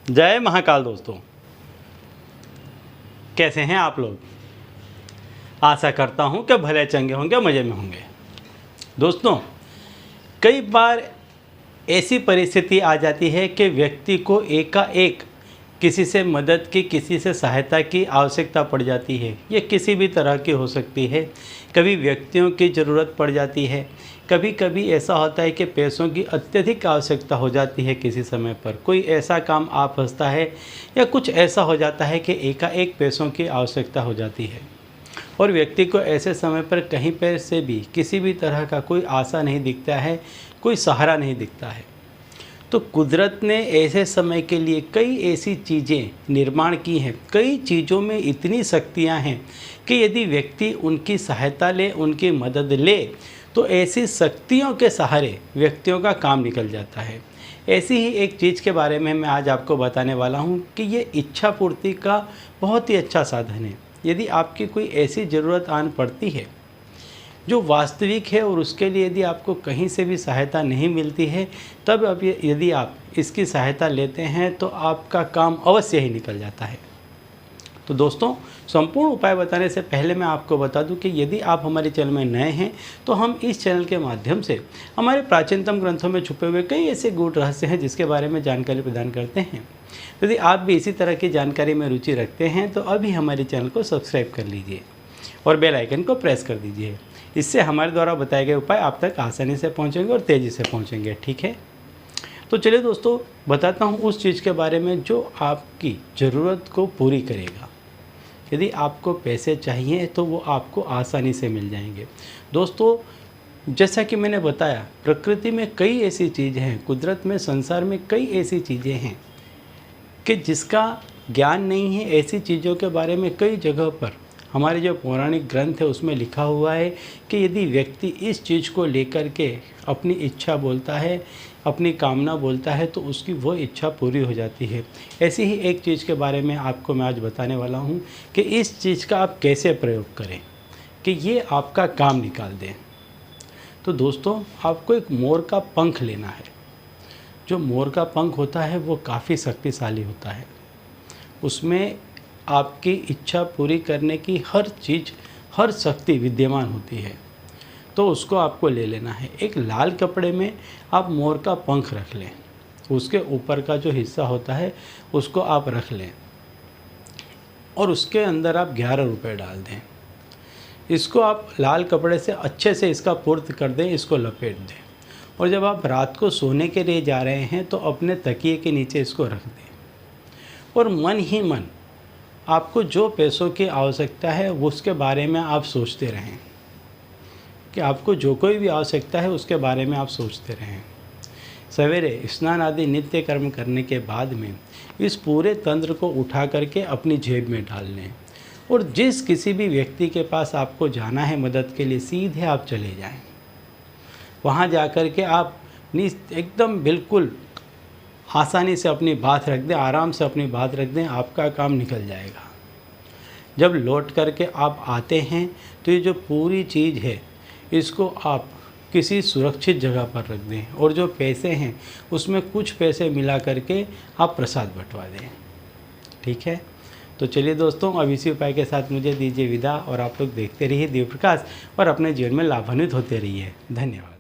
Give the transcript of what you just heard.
जय महाकाल दोस्तों, कैसे हैं आप लोग। आशा करता हूं कि भले चंगे होंगे, मज़े में होंगे। दोस्तों, कई बार ऐसी परिस्थिति आ जाती है कि व्यक्ति को एकाएक किसी से मदद की, किसी से सहायता की आवश्यकता पड़ जाती है। ये किसी भी तरह की हो सकती है। कभी व्यक्तियों की ज़रूरत पड़ जाती है, कभी कभी ऐसा होता है कि पैसों की अत्यधिक आवश्यकता हो जाती है। किसी समय पर कोई ऐसा काम आ फंसता है या कुछ ऐसा हो जाता है कि एकाएक पैसों की आवश्यकता हो जाती है और व्यक्ति को ऐसे समय पर कहीं पर से भी किसी भी तरह का कोई आशा नहीं दिखता है, कोई सहारा नहीं दिखता है। तो कुदरत ने ऐसे समय के लिए कई ऐसी चीज़ें निर्माण की हैं। कई चीज़ों में इतनी शक्तियां हैं कि यदि व्यक्ति उनकी सहायता ले, उनकी मदद ले, तो ऐसी शक्तियों के सहारे व्यक्तियों का काम निकल जाता है। ऐसी ही एक चीज़ के बारे में मैं आज आपको बताने वाला हूँ कि ये इच्छा पूर्ति का बहुत ही अच्छा साधन है। यदि आपकी कोई ऐसी ज़रूरत आन पड़ती है जो वास्तविक है और उसके लिए यदि आपको कहीं से भी सहायता नहीं मिलती है, तब अब यदि आप इसकी सहायता लेते हैं तो आपका काम अवश्य ही निकल जाता है। तो दोस्तों, संपूर्ण उपाय बताने से पहले मैं आपको बता दूं कि यदि आप हमारे चैनल में नए हैं तो हम इस चैनल के माध्यम से हमारे प्राचीनतम ग्रंथों में छुपे हुए कई ऐसे गूढ़ रहस्य हैं जिसके बारे में जानकारी प्रदान करते हैं। यदि आप भी इसी तरह की जानकारी में रुचि रखते हैं तो अभी हमारे चैनल को सब्सक्राइब कर लीजिए और बेल आइकन को प्रेस कर दीजिए। इससे हमारे द्वारा बताए गए उपाय आप तक आसानी से पहुंचेंगे और तेज़ी से पहुंचेंगे। ठीक है, तो चलिए दोस्तों, बताता हूं उस चीज़ के बारे में जो आपकी ज़रूरत को पूरी करेगा। यदि आपको पैसे चाहिए तो वो आपको आसानी से मिल जाएंगे। दोस्तों, जैसा कि मैंने बताया, प्रकृति में कई ऐसी चीज़ें हैं, कुदरत में, संसार में कई ऐसी चीज़ें हैं कि जिसका ज्ञान नहीं है। ऐसी चीज़ों के बारे में कई जगह पर हमारे जो पौराणिक ग्रंथ है उसमें लिखा हुआ है कि यदि व्यक्ति इस चीज़ को लेकर के अपनी इच्छा बोलता है, अपनी कामना बोलता है, तो उसकी वो इच्छा पूरी हो जाती है। ऐसी ही एक चीज़ के बारे में आपको मैं आज बताने वाला हूँ कि इस चीज़ का आप कैसे प्रयोग करें कि ये आपका काम निकाल दें। तो दोस्तों, आपको एक मोर का पंख लेना है। जो मोर का पंख होता है वो काफ़ी शक्तिशाली होता है। उसमें आपकी इच्छा पूरी करने की हर चीज़, हर शक्ति विद्यमान होती है। तो उसको आपको ले लेना है। एक लाल कपड़े में आप मोर का पंख रख लें, उसके ऊपर का जो हिस्सा होता है उसको आप रख लें और उसके अंदर आप 11 रुपये डाल दें। इसको आप लाल कपड़े से अच्छे से इसका पूर्त कर दें, इसको लपेट दें और जब आप रात को सोने के लिए जा रहे हैं तो अपने तकिए के नीचे इसको रख दें और मन ही मन आपको जो पैसों की आवश्यकता है उसके बारे में आप सोचते रहें कि आपको जो कोई भी आवश्यकता है उसके बारे में आप सोचते रहें। सवेरे स्नान आदि नित्य कर्म करने के बाद में इस पूरे तंत्र को उठा करके अपनी जेब में डाल लें और जिस किसी भी व्यक्ति के पास आपको जाना है मदद के लिए, सीधे आप चले जाएं। वहाँ जा कर के आप एकदम बिल्कुल आसानी से अपनी बात रख दें, आराम से अपनी बात रख दें, आपका काम निकल जाएगा। जब लौट करके आप आते हैं तो ये जो पूरी चीज़ है इसको आप किसी सुरक्षित जगह पर रख दें और जो पैसे हैं उसमें कुछ पैसे मिला करके आप प्रसाद बंटवा दें। ठीक है, तो चलिए दोस्तों, अब इसी उपाय के साथ मुझे दीजिए विदा और आप लोग देखते रहिए दिव्य प्रकाश और अपने जीवन में लाभान्वित होते रहिए। धन्यवाद।